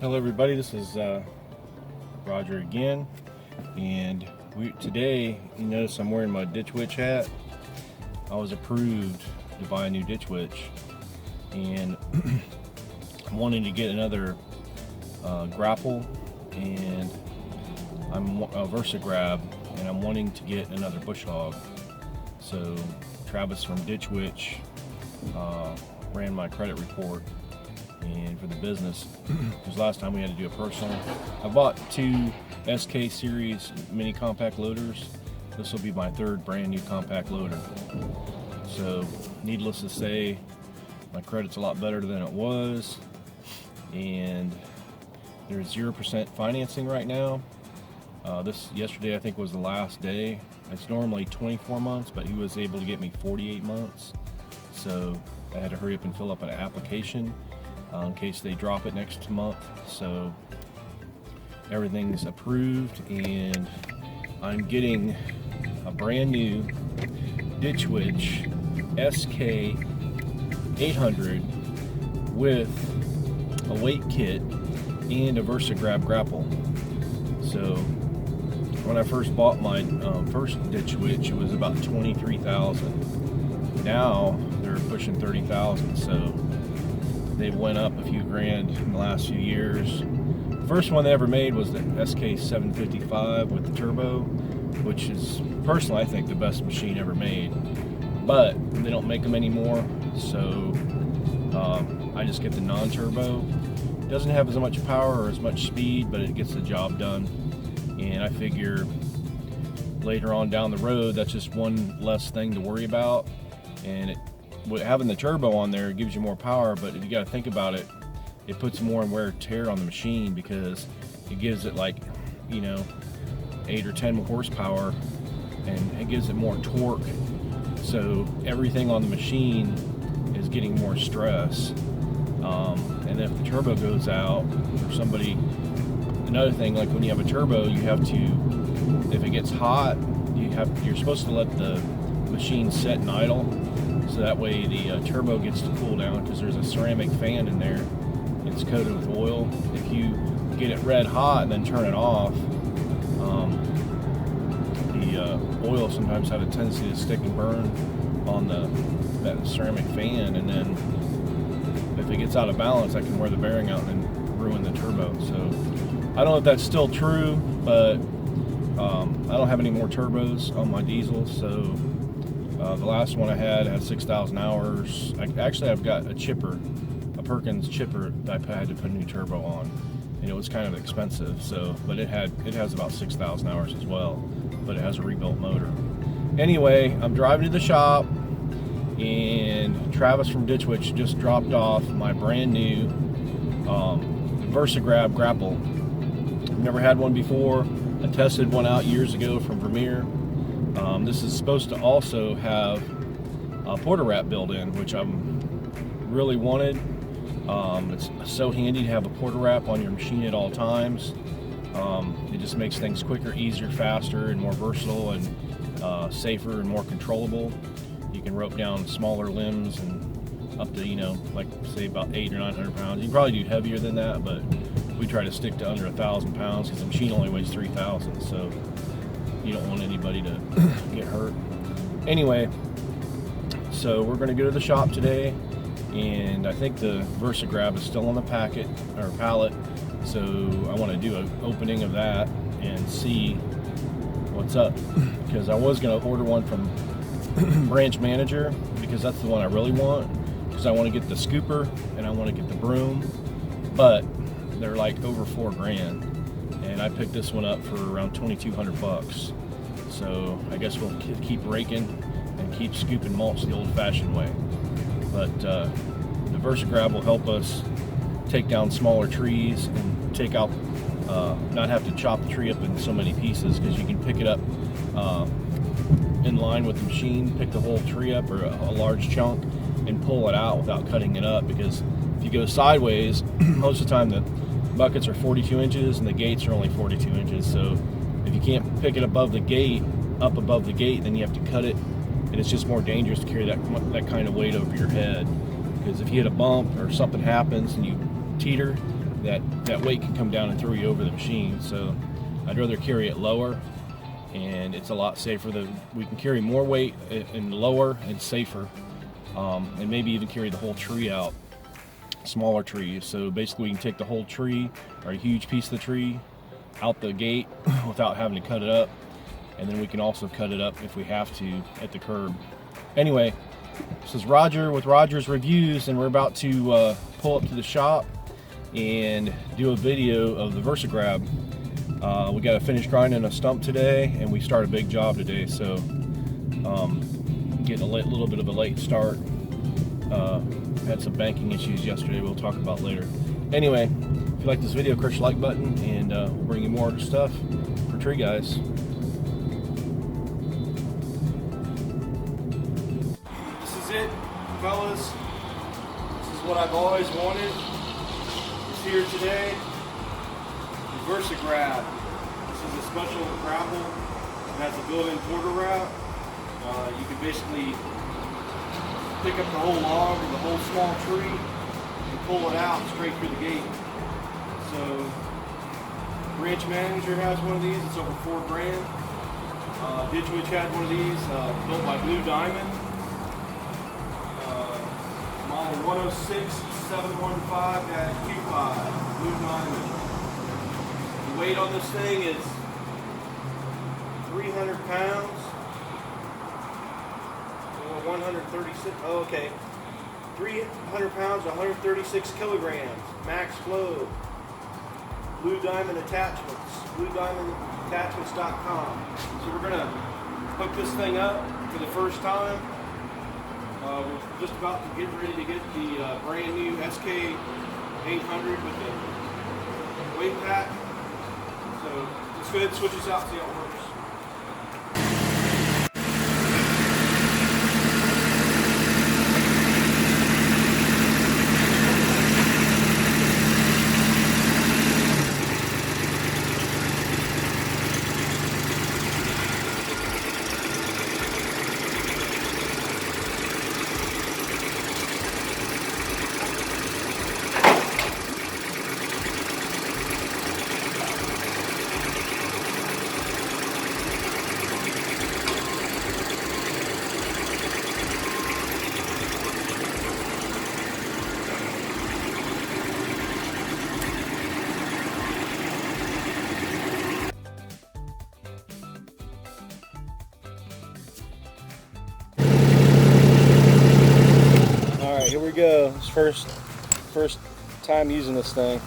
Hello everybody, this is Roger again, and today you notice I'm wearing my Ditch Witch hat. I was approved to buy a new Ditch Witch, and I'm wanting to get another Grapple, and I'm a Versagrab, and I'm wanting to get another bush hog. So Travis from Ditch Witch ran my credit report and for the business, because last time we had to do a personal. I bought two SK series mini compact loaders. This will be my third brand new compact loader. So needless to say, my credit's a lot better than it was, and there's 0% financing right now. Yesterday I think was the last day. It's normally 24 months, but he was able to get me 48 months. So I had to hurry up and fill up an application in case they drop it next month. So everything's approved, and I'm getting a brand new Ditch Witch SK800 with a weight kit and a Versagrab Grapple. So when I first bought my first Ditch Witch, it was about $23,000. Now they're pushing $30,000. So they went up a few grand in the last few years. The first one they ever made was the SK800 with the turbo, which is personally I think the best machine ever made. But they don't make them anymore, so I just get the non-turbo. It doesn't have as much power or as much speed, but it gets the job done. And I figure later on down the road, that's just one less thing to worry about. And having the turbo on there gives you more power, but if you got to think about it, it puts more wear and tear on the machine, because it gives it 8 or 10 horsepower, and it gives it more torque. So everything on the machine is getting more stress. And if the turbo goes out, or another thing, like when you have a turbo, you have to, if it gets hot, you're supposed to let the machine set and idle, so that way the turbo gets to cool down, because there's a ceramic fan in there. It's coated with oil. If you get it red hot and then turn it off, the oil sometimes has a tendency to stick and burn on that ceramic fan, and then if it gets out of balance, that can wear the bearing out and ruin the turbo. So I don't know if that's still true, but I don't have any more turbos on my diesel. So the last one I had 6,000 hours. I've got a Perkins chipper that I had to put a new turbo on, and it was kind of expensive. So, but it has about 6,000 hours as well, but it has a rebuilt motor. Anyway, I'm driving to the shop, and Travis from Ditch Witch just dropped off my brand new Versagrab Grapple. I've never had one before. I tested one out years ago from Vermeer. This is supposed to also have a porta wrap built in, which I'm really wanted. It's so handy to have a porta wrap on your machine at all times. It just makes things quicker, easier, faster, and more versatile, and safer and more controllable. You can rope down smaller limbs and up to, like say about 800 or 900 pounds. You can probably do heavier than that, but we try to stick to under 1,000 pounds, because the machine only weighs 3,000. So you don't want anybody to get hurt. Anyway, so we're going to go to the shop today, and I think the Versagrab is still on the pallet, so I want to do an opening of that and see what's up, because I was going to order one from Branch Manager, because that's the one I really want, because I want to get the scooper and I want to get the broom, but they're like over $4 grand. And I picked this one up for around 2,200 bucks. So I guess we'll keep raking and keep scooping mulch the old-fashioned way. But the Versagrab will help us take down smaller trees and take out, not have to chop the tree up in so many pieces, because you can pick it up in line with the machine, pick the whole tree up, or a large chunk, and pull it out without cutting it up. Because if you go sideways, most of the time the buckets are 42 inches and the gates are only 42 inches. So if you can't pick it above the gate, then you have to cut it, and it's just more dangerous to carry that kind of weight over your head. Because if you hit a bump or something happens and you teeter, that weight can come down and throw you over the machine. So I'd rather carry it lower, and it's a lot safer. We can carry more weight and lower and safer, and maybe even carry the whole tree out, smaller trees. So basically we can take the whole tree or a huge piece of the tree out the gate without having to cut it up, and then we can also cut it up if we have to at the curb. Anyway, this is Roger with Roger's Reviews, and we're about to pull up to the shop and do a video of the VersaGrab. We got to finish grinding a stump today, and we start a big job today, so getting a little bit of a late start. Had some banking issues yesterday we'll talk about later. Anyway, if you like this video, crush the like button, and we'll bring you more stuff for tree guys. This is it, fellas. This is what I've always wanted. It's here today. The VersaGrab. This is a special grapple. It has a built-in quarter wrap. You can basically pick up the whole log or the whole small tree and pull it out straight through the gate. So, branch manager has one of these. It's over $4 grand. Ditch Witch had one of these, built by Blue Diamond. Model 106715-Q5, Blue Diamond. The weight on this thing is 300 pounds. 136, oh, okay. 300 pounds, 136 kilograms. Max flow. Blue Diamond Attachments. BlueDiamondAttachments.com. So we're going to hook this thing up for the first time. We're just about to get ready to get the brand new SK800 with the weight pack. So let's go ahead and switch this out and see how it works. Here we go. It's first time using this thing.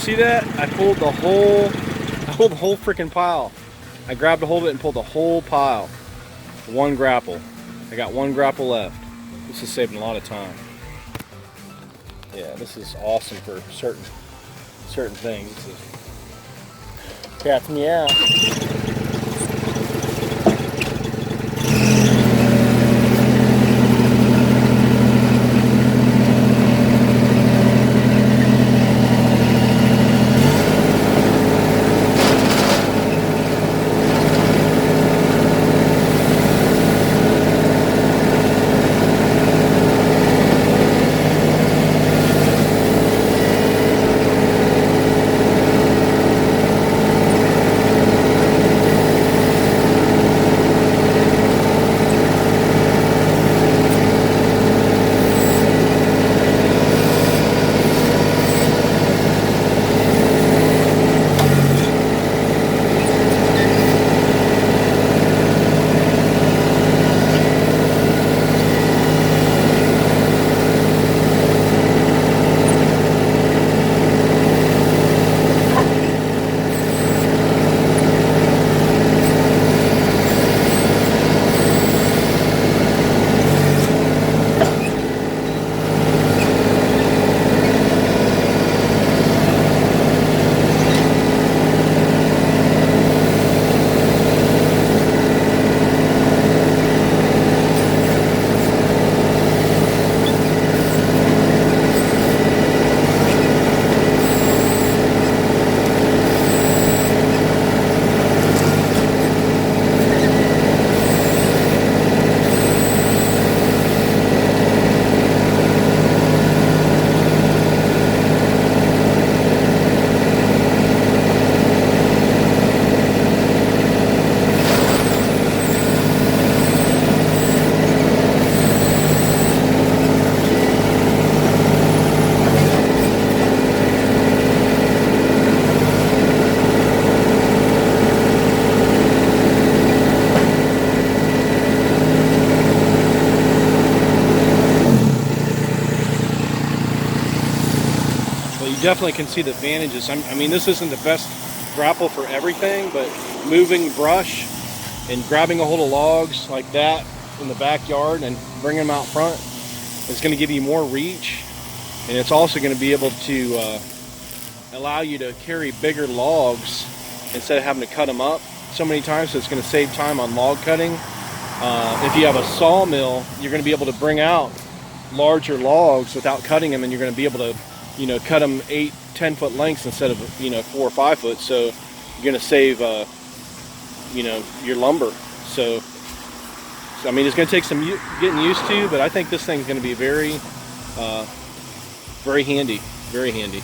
See that? I pulled the whole freaking pile. I grabbed a hold of it and pulled the whole pile. One grapple. I got one grapple left. This is saving a lot of time. Yeah, this is awesome for certain things. Cat's meow. Definitely can see the advantages. I mean, this isn't the best grapple for everything, but moving brush and grabbing a hold of logs like that in the backyard and bringing them out front is going to give you more reach, and it's also going to be able to allow you to carry bigger logs instead of having to cut them up so many times. So it's going to save time on log cutting. If you have a sawmill, you're going to be able to bring out larger logs without cutting them, and you're going to be able to, you know, cut them 8-10 foot lengths instead of, you know, 4 or 5 foot. So you're going to save, you know, your lumber. So I mean, it's going to take some getting used to, but I think this thing's going to be very, very handy. Very handy.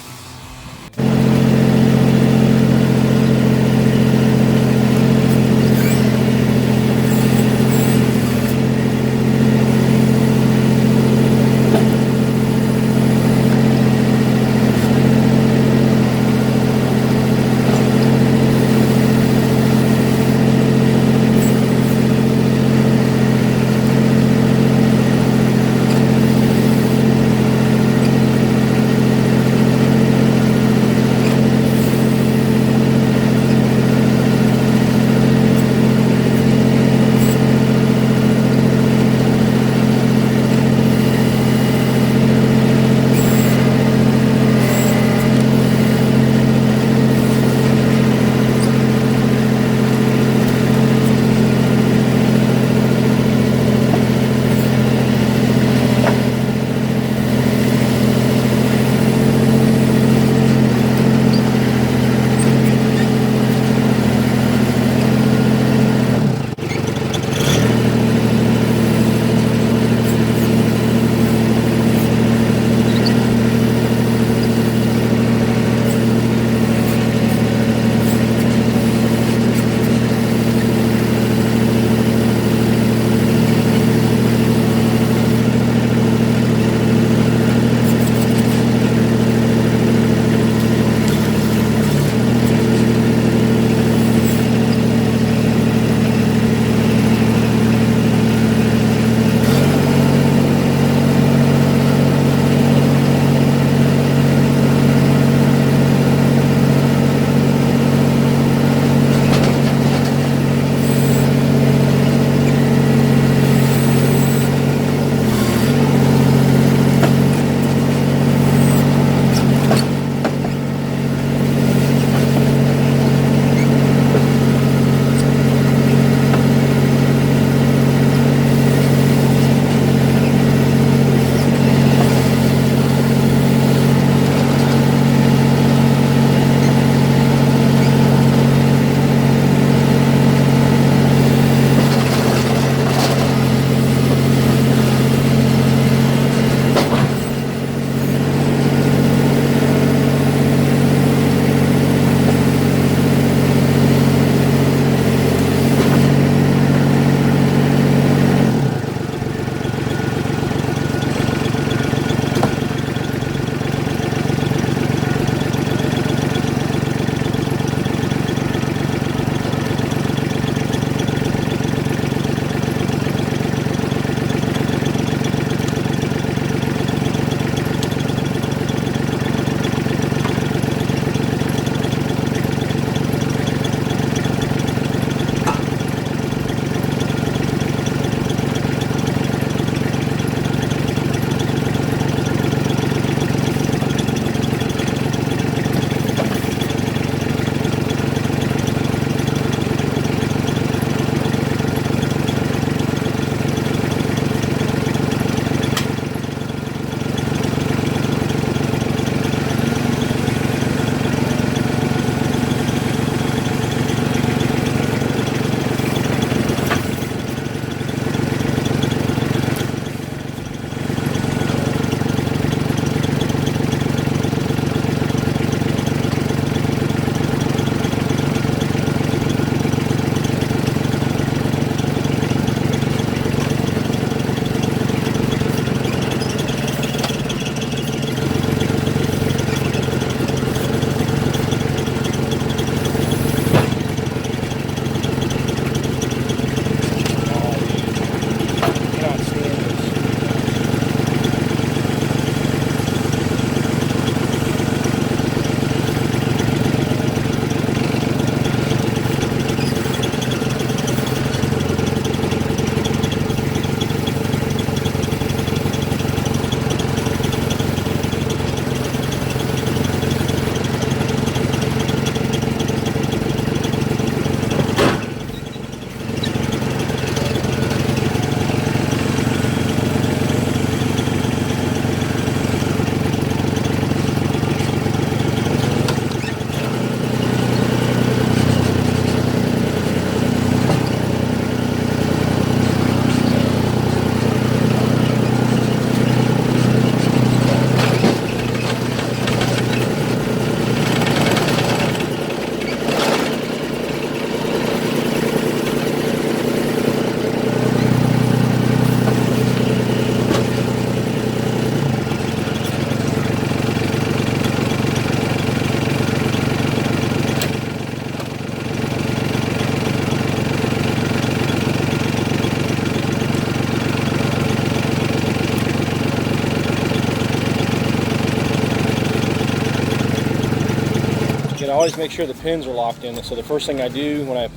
always make sure the pins are locked in. So the first thing I do when I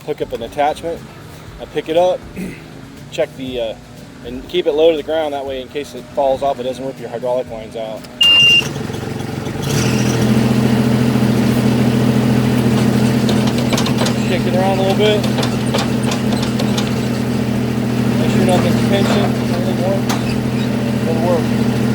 hook up an attachment, I pick it up, check the, and keep it low to the ground, that way in case it falls off, it doesn't rip your hydraulic lines out. Shake it around a little bit. Make sure nothing's pinching, everything works. It'll work.